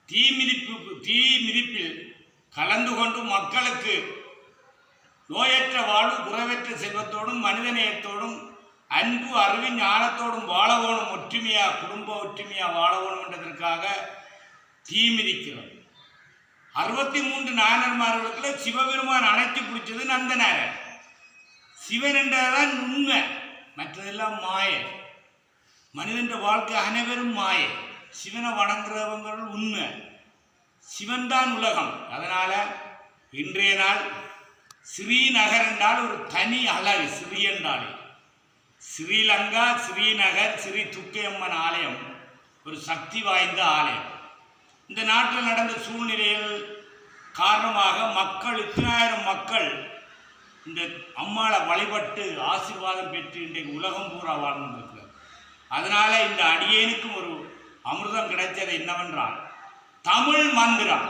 தீ மிதிப்பில் கலந்து கொண்டு மக்களுக்கு நோயற்ற வாழ்வு, குறைவற்ற செல்வத்தோடும் மனிதநேயத்தோடும் அன்பு, அறிவு, ஞானத்தோடும் வாழவோணும், ஒற்றுமையா குடும்ப ஒற்றுமையா வாழவோணும் என்றதற்காக தீ மிதிக்கிறோம். 63 நாயன்மார்களுக்குள்ள சிவபெருமான் அணைத்து பிடிச்சது நந்தனாரன். சிவன் என்றதான் உண்மை, மற்றதெல்லாம் மாய. மனிதன் வாழ்க்கை அனைவரும் மாய. சிவனை வணங்குறவங்கள் உண்மை. சிவன் தான் உலகம். அதனால இன்றைய நாள் ஸ்ரீநகர் என்றால் ஒரு தனி அழகு. ஸ்ரீ என்றாலே ஸ்ரீலங்கா, ஸ்ரீநகர், ஸ்ரீ துர்க்கையம்மன் ஆலயம் ஒரு சக்தி வாய்ந்த ஆலயம். இந்த நாட்டில் நடந்த சூழ்நிலைகள் காரணமாக மக்கள், இத்தனாயிரம் மக்கள் இந்த அம்மாளை வழிபட்டு ஆசீர்வாதம் பெற்று இன்றைக்கு உலகம் பூரா வாழ்ந்திருக்கிறது. அதனால இந்த அடியேனுக்கும் ஒரு அமிர்தம் கிடைத்தது என்னவென்றால் தமிழ் மந்திரம்.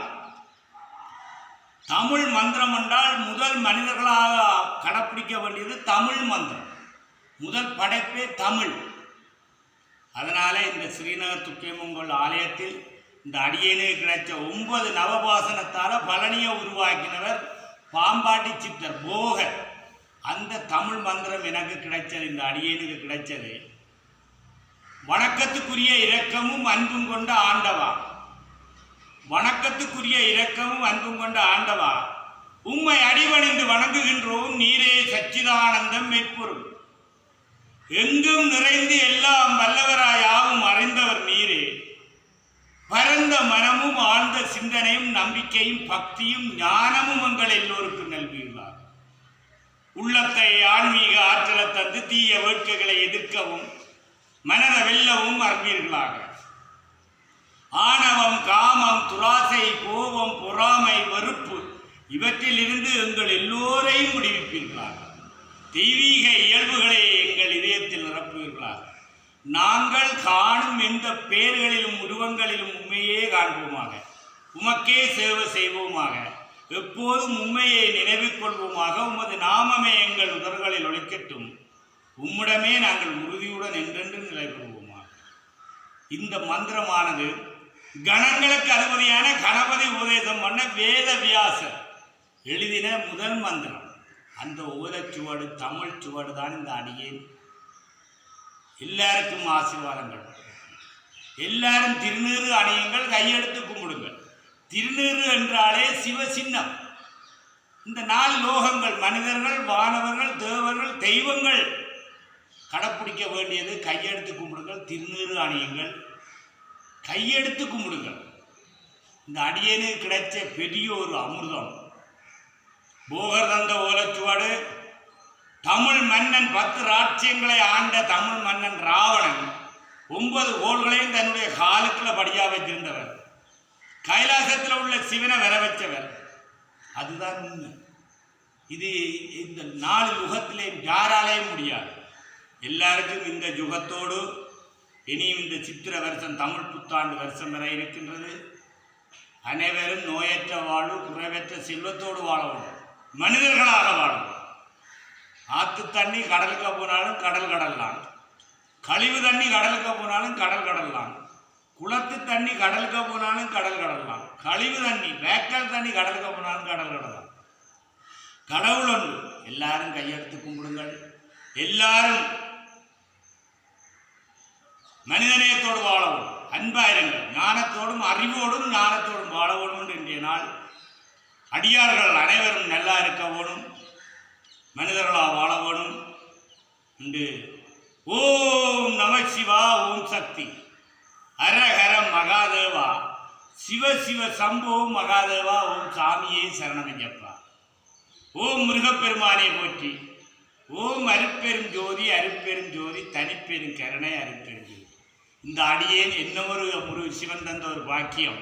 தமிழ் மந்திரம் என்றால் முதல் மனிதர்களாக கடைப்பிடிக்க வேண்டியது தமிழ் மந்திரம். முதல் படைப்பே தமிழ். அதனால இந்த ஸ்ரீநகர் துர்க்கையம்மன் ஆலயத்தில் இந்த அடியேனுக்கு கிடைச்ச 9 நவபாசனத்தால் பழனியை உருவாக்கினவர் பாம்பாட்டி சித்தர் போகர். அந்த தமிழ் மந்திரம் எனக்கு கிடைச்சது, இந்த அடியேனுக்கு கிடைச்சது. வணக்கத்துக்குரிய இரக்கமும் அன்பும் கொண்ட ஆண்டவா, வணக்கத்துக்குரிய இரக்கமும் அன்பும் கொண்ட ஆண்டவா, உம்மை அடிபணிந்து வணங்குகின்றோம். நீரே சச்சிதானந்தம் மெய்ப்பொருள், எங்கும் நிறைந்து எல்லாம் வல்லவராயாவும் அறிந்தவர் நீரே. பரந்த மனமும் ஆழ்ந்த சிந்தனையும் நம்பிக்கையும் பக்தியும் ஞானமும் எங்கள் எல்லோருக்கும் நல்கியுள்ளார். உள்ளத்தை ஆன்மீக ஆற்றலை தந்து தீய வேட்கைகளை எதிர்க்கவும் மனதை வெல்லவும் அறிவீர்களாக. ஆணவம், காமம், துராசை, கோபம், பொறாமை, வெறுப்பு இவற்றிலிருந்து எங்கள் எல்லோரையும் விடுவிப்பீர்களாக. தெய்வீக இயல்புகளை எங்கள் இதயத்தில் நிரப்புவீர்களாக. நாங்கள் காணும் எந்த பெயர்களிலும் உருவங்களிலும் உண்மையே காண்போமாக. உமக்கே சேவை செய்வோமாக. எப்போதும் உண்மையை நினைவில் கொள்வோமாக. உமது நாமமே எங்கள் உதர்களில் ஒழிக்கட்டும். உம்மிடமே நாங்கள் உறுதியுடன் என்றென்று நிலை பெறுவோமாக. இந்த மந்திரமானது கணங்களுக்கு அதிபதியான கணபதி உபதேசம் பண்ண வேத வியாசர் எழுதின முதல் மந்திரம். அந்த ஓலைச்சுவடு, தமிழ் சுவடு தான் இந்த அடியேன். எல்லாருக்கும் ஆசீர்வாதங்கள். எல்லாரும் திருநீறு அணியுங்கள், கையெடுத்து கும்பிடுங்கள். திருநீறு என்றாலே சிவ சின்னம். இந்த 4 லோகங்கள், மனிதர்கள், வானவர்கள், தேவர்கள், தெய்வங்கள் கடைப்பிடிக்க வேண்டியது கையெடுத்து கும்பிடுங்கள், திருநீறு அணியுங்கள், கையெடுத்து கும்பிடுங்கள். இந்த அடியேனுக்கு கிடைச்ச பெரிய ஒரு அமிர்தம். போகர் தந்த ஓலைச்சுவடு. தமிழ் மன்னன் 10 ராட்சியங்களை ஆண்ட தமிழ் மன்னன் ராவணன் 9 கோள்களையும் தன்னுடைய காலுக்குள்ள படியா வைத்திருந்தவர். கைலாசத்தில் உள்ள சிவனை வர வச்சவர். அதுதான் உண்மை. இது இந்த 4 யுகத்திலே யாராலேயும் முடியாது. எல்லாருக்கும் இந்த யுகத்தோடு இனியும் இந்த சித்திர வருஷம், தமிழ் புத்தாண்டு வருஷம் வர இருக்கின்றது. அனைவரும் நோயற்ற வாழ்வு, குறைவற்ற செல்வத்தோடு வாழவும், மனிதர்களாக வாழவும். ஆற்று தண்ணி கடலுக்கு போனாலும் கடல் கடலாம், கழிவு தண்ணி கடலுக்கு போனாலும் கடல் கடலாம், குளத்து தண்ணி கடலுக்கு போனாலும் கடல் கடலாம், கழிவு தண்ணி வேக்கல் தண்ணி கடலுக்கு போனாலும் கடல் கடலாம். கடவுள் ஒன்று. எல்லாரும் கையெடுத்து கும்பிடுங்கள். எல்லாரும் மனிதநேயத்தோடு வாழவும், அன்பாயிருங்கள். ஞானத்தோடும் அறிவோடும் ஞானத்தோடும் வாழவோடும் என்று இன்றைய நாள் அடியார்கள் அனைவரும் நல்லா இருக்க வேணும், மனிதர்களாக வாழ வேணும் என்று. ஓம் நம சிவா, ஓம் சக்தி, ஹரஹர மகாதேவா, சிவ சிவ சம்போ மகாதேவா, ஓம் சாமியே சரணமையப்பா, ஓம் முருகப்பெருமானை போற்றி, ஓம் அருப்பெரும் ஜோதி, அருப்பெரும் ஜோதி, தனிப்பெரும் கருணை, அருப்பெரும் ஜோதி. இந்த அடியேன் என்னொரு சிவன் தந்த ஒரு பாக்கியம்.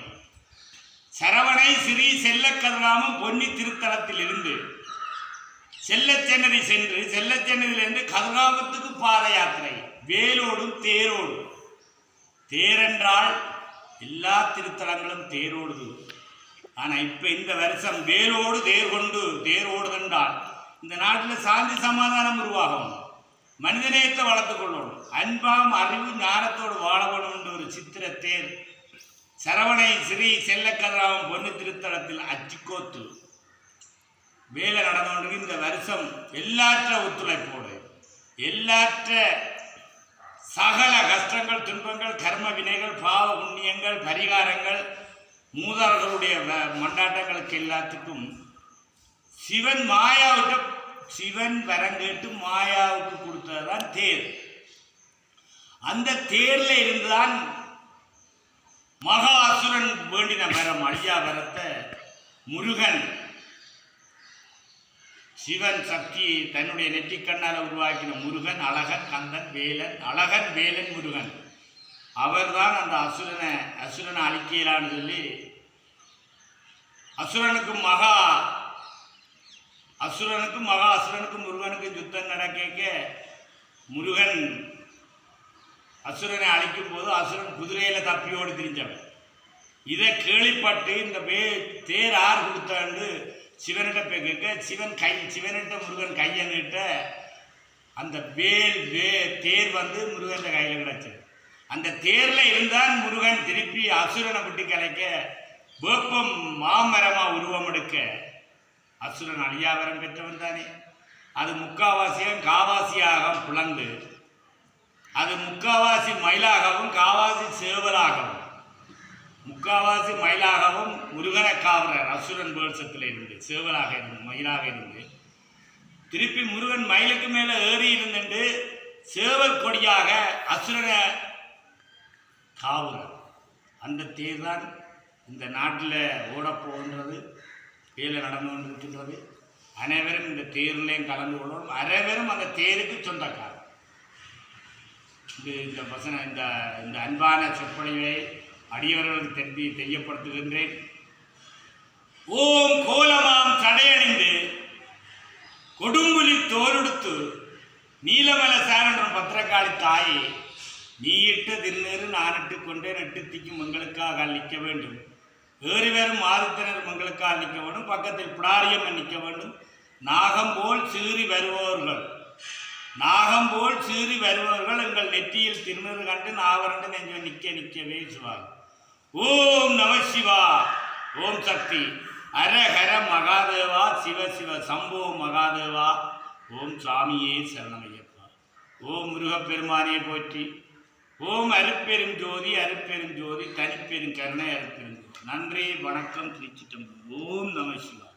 சரவணை ஸ்ரீ செல்லக்கதிராமம் பொன்னி திருத்தலத்தில் இருந்து செல்லச்சன்னதி சென்று, செல்லச்சன்னதியிலிருந்து கதிராமத்துக்கு பாத யாத்திரை, வேலோடும் தேரோடும். தேரென்றால் எல்லா திருத்தலங்களும் தேரோடுது. ஆனால் இப்போ இந்த வருஷம் வேலோடு தேர் கொண்டு தேரோடுதென்றால் இந்த நாட்டில் சாந்தி சமாதானம் உருவாகும், மனிதநேயத்தை வளர்த்து கொள்ளணும், அன்பாம் அறிவு ஞானத்தோடு வாழ வேணும் என்ற ஒரு சித்திர தேர் சரவணை ஸ்ரீ செல்லக்கதிராமன் பொன்னு திருத்தலத்தில் அச்சிக்கோத்து வேலை நடந்து கொண்டு இந்த வருஷம் எல்லாற்ற ஒத்துழைப்போடு எல்லாற்ற சகல கஷ்டங்கள் துன்பங்கள் கர்ம வினைகள் பாவ புண்ணியங்கள் பரிகாரங்கள் மூதார்களுடைய மண்டாட்டங்களுக்கு எல்லாத்துக்கும் சிவன் வரம் கேட்டு மாயாவுக்கு கொடுத்ததுதான் தேர். அந்த தேர்ல இருந்துதான் மகா அசுரன் வேண்டின வரம் அழியா வரத்தை முருகன் சிவன் சக்தியை தன்னுடைய நெற்றிக்கண்ணால் உருவாக்கின முருகன் அழகன் கந்தன் வேலன் அழகன் வேலன் முருகன் அவர்தான் அந்த அசுரனை அழிக்கலான்னு சொல்லி அசுரனுக்கும் மகா அசுரனுக்கும் முருகனுக்கும் யுத்தம் நடக்க முருகன் அசுரனை அழிக்கும் போது அசுரன் குதிரையில தப்பியோடு திரிஞ்சவன். இதை கேள்விப்பட்டு இந்த தேர் ஆறு கொடுத்தாண்டு சிவனிட்ட போய் கேட்க சிவனிட்ட முருகன் கையன்கிட்ட அந்த தேர் வந்து முருகன் கையில் கிடச்சது. அந்த தேர்ல இருந்தான் முருகன் திருப்பி அசுரனை விட்டு கலைக்க வேப்பம் மாமரமா உருவம் எடுக்க அசுரன் அழியாவரம் பெற்றவன் தானே. அது முக்காவாசியும் காவாசியாக புலந்து அது முக்காவாசி மயிலாகவும் காவாசி சேவலாகவும் முக்காவாசி மயிலாகவும் முருகனை காவலர் அசுரன் வேஷத்தில் இருந்து சேவலாக இருந்து மயிலாக இருந்து திருப்பி முருகன் மயிலுக்கு மேலே ஏறி இருந்துட்டு சேவல் கொடியாக அசுரனை காவலர். அந்த தேர் தான் இந்த நாட்டில் ஓடப்போகின்றது வேலை நடந்து கொண்டிருக்கின்றது. அனைவரும் இந்த தேர்லையும் கலந்து கொள்ளணும். அனைவரும் அந்த தேருக்கு சொந்தக்காரர். இந்த அன்பான சொற்பொழிவை அடியவர்களுக்கு தெரியப்படுத்துகின்றேன். ஓம் கோலமாம் தடையணிந்து கொடும்புலி தோலுடுத்து நீலமல சாரன் பத்திரக்காளி தாயே நீ இட்ட திருநேரு நான் இட்டு கொண்டே நெட்டுத்திக்கும் மங்களுக்காக அளிக்க வேண்டும். வேறு வேறு மாறுத்தினர் மங்களுக்காக அளிக்க வேண்டும். பக்கத்தில் பிடாரியம் நிற்க வேண்டும். நாகம் போல் சீறி வருபவர்கள் எங்கள் நெற்றியில் திருநீறு கண்டு நாவரண்டு நெஞ்ச நிற்கவே சுவார். ஓம் நம சிவா. ஓம் சக்தி. ஹர மகாதேவா. சிவ சிவ சம்போ மகாதேவா. ஓம் சாமியே சரணமையப்பா. ஓம் முருகப்பெருமானே போற்றி. ஓம் அருப்பெரும் ஜோதி தனிப்பெரும் கருணை அருப்பெரும். நன்றி வணக்கம். திருச்சிட்டம்பலம். ஓம் நம சிவா.